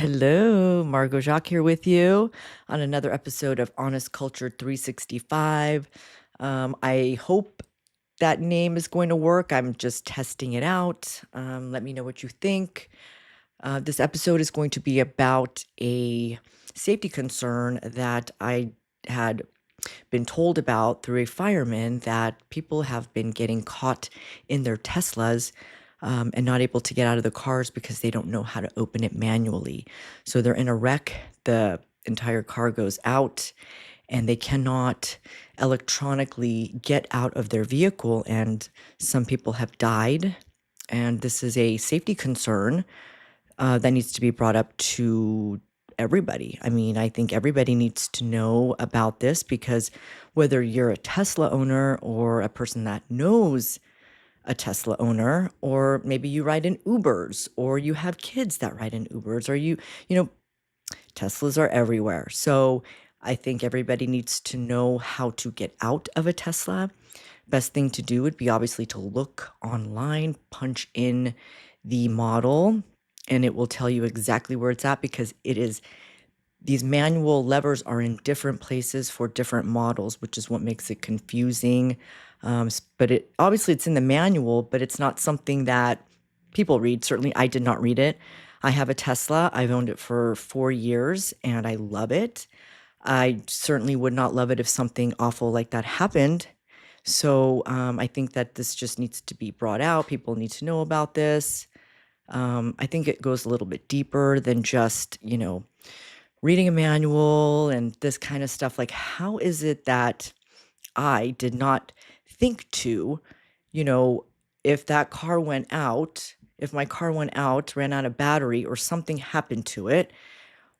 Hello, Margot Jacques here with you on another episode of Honest Culture 365. I hope that name is going to work. I'm just testing it out. Let me know what you think. This episode is going to be about a safety concern that I had been told about through a fireman that people have been getting caught in their Teslas and not able to get out of the cars because they don't know how to open it manually. So they're in a wreck, the entire car goes out, and they cannot electronically get out of their vehicle. And some people have died. And this is a safety concern that needs to be brought up to everybody. I mean, I think everybody needs to know about this because whether you're a Tesla owner or a person that knows a Tesla owner, or maybe you ride in Ubers, or you have kids that ride in Ubers, or you know, Teslas are everywhere. So I think everybody needs to know how to get out of a Tesla. Best thing to do would be obviously to look online, punch in the model, and it will tell you exactly where it's at because these manual levers are in different places for different models, which is what makes it confusing. But obviously it's in the manual, but it's not something that people read. Certainly, I did not read it. I have a Tesla. I've owned it for 4 years, and I love it. I certainly would not love it if something awful like that happened. So I think that this just needs to be brought out. People need to know about this. I think it goes a little bit deeper than just, reading a manual and this kind of stuff. Like, how is it that I did not think to, you know, if that car went out, if my car went out, ran out of battery, or something happened to it,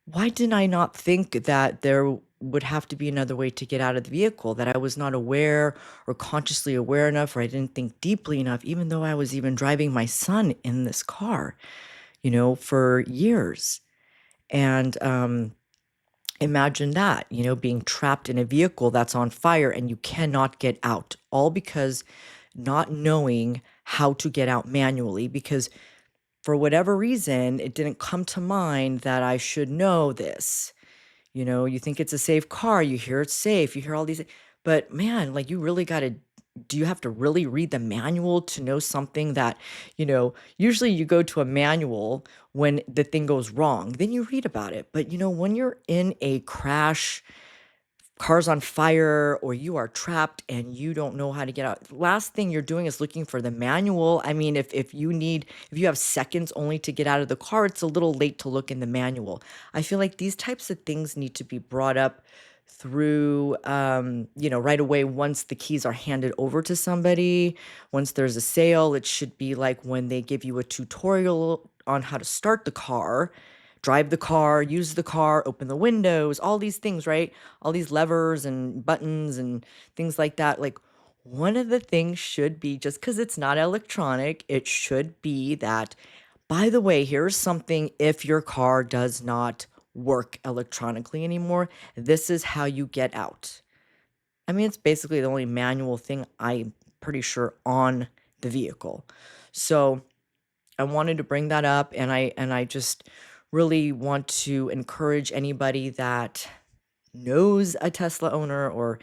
why didn't I not think that there would have to be another way to get out of the vehicle, that I was not aware or consciously aware enough, or I didn't think deeply enough, even though I was even driving my son in this car, for years. And imagine that, being trapped in a vehicle that's on fire and you cannot get out, all because not knowing how to get out manually, because for whatever reason, it didn't come to mind that I should know this. You think it's a safe car, you hear it's safe, you hear all these, but man, like do you have to really read the manual to know something that, usually you go to a manual when the thing goes wrong, then you read about it. But, when you're in a crash, car's on fire, or you are trapped and you don't know how to get out, last thing you're doing is looking for the manual. I mean, if you have seconds only to get out of the car, it's a little late to look in the manual. I feel like these types of things need to be brought up through right away. Once the keys are handed over to somebody, once there's a sale, it should be like when they give you a tutorial on how to start the car, drive the car, use the car, open the windows, all these things, right? All these levers and buttons and things like that. Like, one of the things should be, just because it's not electronic, it should be that, by the way, here's something: if your car does not work electronically anymore, this is how you get out. I mean, it's basically the only manual thing, I'm pretty sure, on the vehicle. So I wanted to bring that up, and I just really want to encourage anybody that knows a Tesla owner, or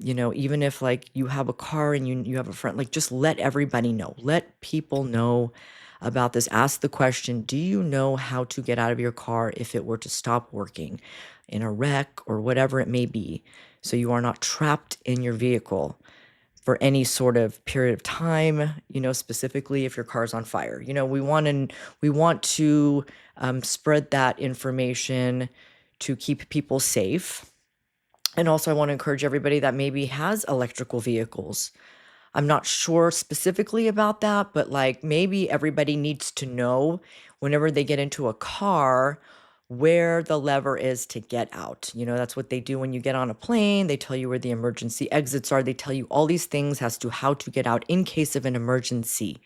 even if like you have a car and you have a friend, like, just let everybody know. Let people know about this. Ask the question, do you know how to get out of your car if it were to stop working in a wreck or whatever it may be, so you are not trapped in your vehicle for any sort of period of time, specifically if your car's on fire. We want to spread that information to keep people safe. And also, I want to encourage everybody that maybe has electrical vehicles. I'm not sure specifically about that, but like, maybe everybody needs to know whenever they get into a car where the lever is to get out. That's what they do when you get on a plane. They tell you where the emergency exits are. They tell you all these things as to how to get out in case of an emergency.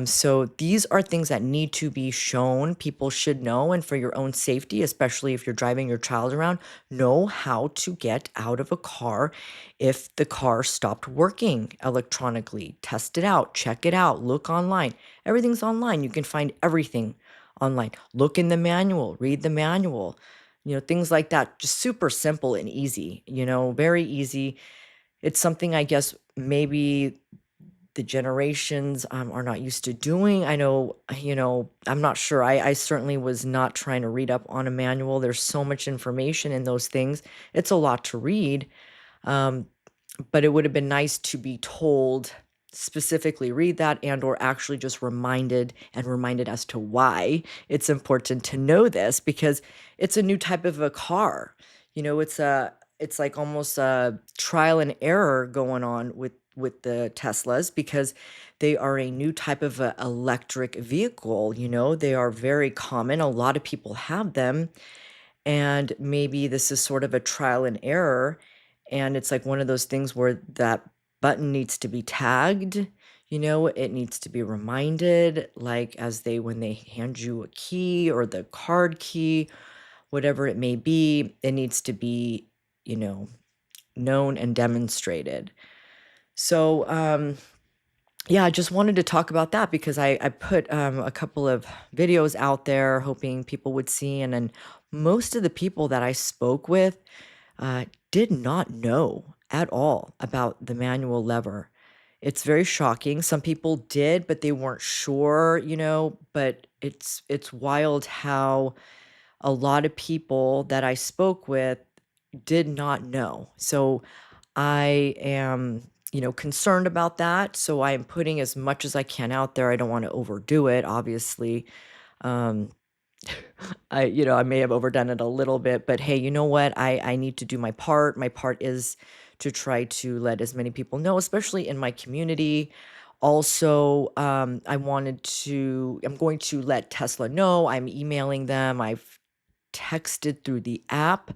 So these are things that need to be shown. People should know, and for your own safety, especially if you're driving your child around, know how to get out of a car if the car stopped working electronically. Test it out, check it out, look online. Everything's online. You can find everything online. Look in the manual, read the manual, things like that. Just super simple and easy, very easy. It's something I guess maybe the generations are not used to doing. I know, I'm not sure. I certainly was not trying to read up on a manual. There's so much information in those things. It's a lot to read. Um, but it would have been nice to be told specifically read that and or actually just reminded as to why it's important to know this because it's a new type of a car. It's like almost a trial and error going on with the Teslas because they are a new type of a electric vehicle. They are very common. A lot of people have them, and maybe this is sort of a trial and error, and it's like one of those things where that button needs to be tagged, it needs to be reminded, like, as they when they hand you a key or the card key, whatever it may be, it needs to be, you know, known and demonstrated. So, yeah, I just wanted to talk about that because I put a couple of videos out there hoping people would see. And then most of the people that I spoke with did not know at all about the manual lever. It's very shocking. Some people did, but they weren't sure, but it's wild how a lot of people that I spoke with did not know. So I am, concerned about that. So I am putting as much as I can out there. I don't want to overdo it, obviously. Um, I may have overdone it a little bit, but hey, you know what? I need to do my part. My part is to try to let as many people know, especially in my community. Also, I'm going to let Tesla know. I'm emailing them. I've texted through the app.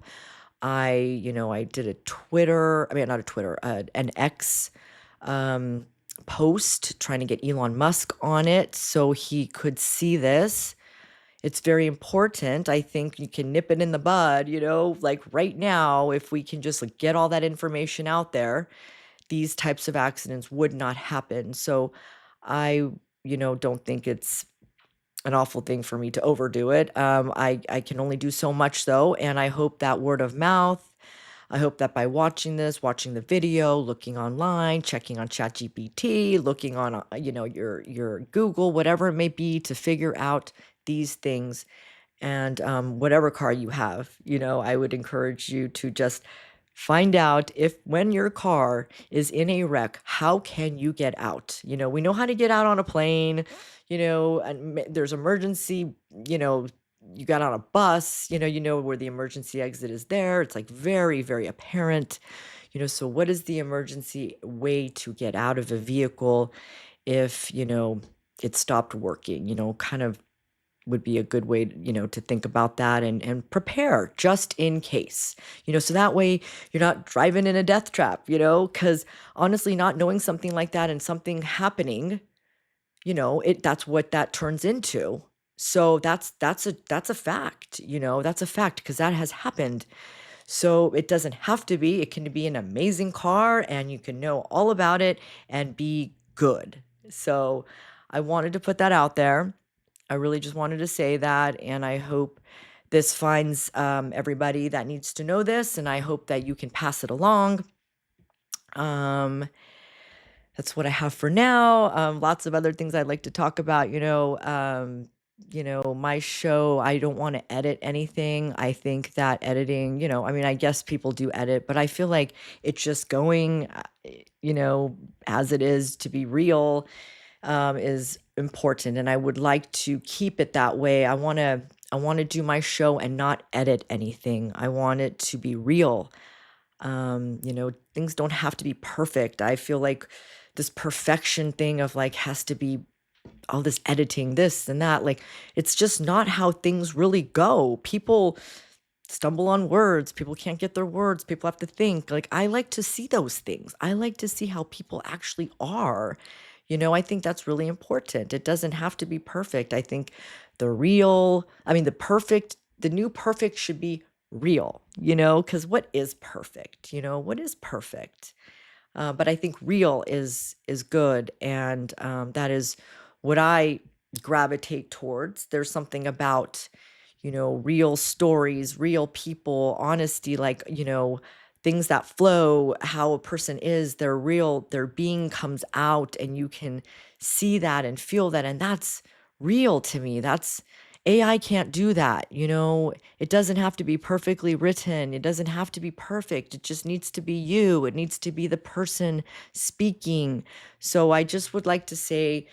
I did a Twitter, I mean, not a Twitter, an X um, post trying to get Elon Musk on it so he could see this. It's very important. I think you can nip it in the bud, like right now, if we can just like, get all that information out there, these types of accidents would not happen. So I, don't think it's an awful thing for me to overdo it. I can only do so much though, and I hope that word of mouth. I hope that by watching this, watching the video, looking online, checking on ChatGPT, looking on your Google, whatever it may be, to figure out these things, and whatever car you have, I would encourage you to just find out if when your car is in a wreck, how can you get out? We know how to get out on a plane, and there's emergency, you got on a bus, you know where the emergency exit is there. It's like very, very apparent, so what is the emergency way to get out of a vehicle if, it stopped working, kind of would be a good way, to think about that and prepare just in case, so that way you're not driving in a death trap, because honestly, not knowing something like that and something happening, that's what that turns into. So that's a fact, that's a fact because that has happened. So it doesn't have to be, it can be an amazing car and you can know all about it and be good. So I wanted to put that out there. I really just wanted to say that, and I hope this finds everybody that needs to know this, and I hope that you can pass it along. Um, that's what I have for now. Lots of other things I'd like to talk about. My show. I don't want to edit anything. I think that editing, I mean, I guess people do edit, but I feel like it's just going, as it is to be real is important, and I would like to keep it that way. I want to do my show and not edit anything. I want it to be real. Things don't have to be perfect. I feel like this perfection thing of like has to be all this editing, this and that. Like it's just not how things really go. People stumble on words. People can't get their words. People have to think. Like, I like to see those things. I like to see how people actually are. I think that's really important. It doesn't have to be perfect. I think the new perfect should be real, because what is perfect? What is perfect? But I think real is good. And that is what I gravitate towards. There's something about, real stories, real people, honesty, like, things that flow, how a person is, they're real, their being comes out, and you can see that and feel that. And that's real to me. That's AI can't do that. It doesn't have to be perfectly written. It doesn't have to be perfect. It just needs to be you. It needs to be the person speaking. So I just would like to say,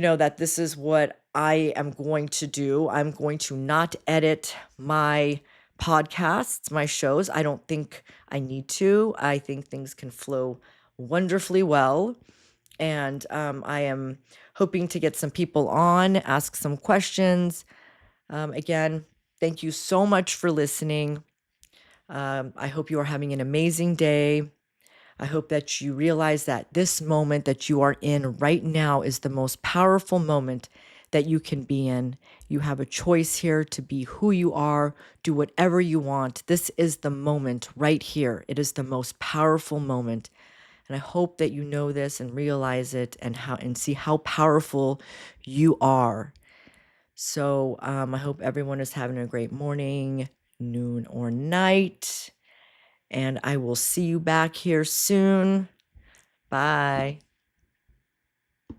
that this is what I am going to do. I'm going to not edit my podcasts, my shows. I don't think I need to. I think things can flow wonderfully well. And I am hoping to get some people on, ask some questions. Again, thank you so much for listening. I hope you are having an amazing day. I hope that you realize that this moment that you are in right now is the most powerful moment that you can be in. You have a choice here to be who you are, do whatever you want. This is the moment right here. It is the most powerful moment. And I hope that you know this and realize it and see how powerful you are. So I hope everyone is having a great morning, noon, or night. And I will see you back here soon. Bye.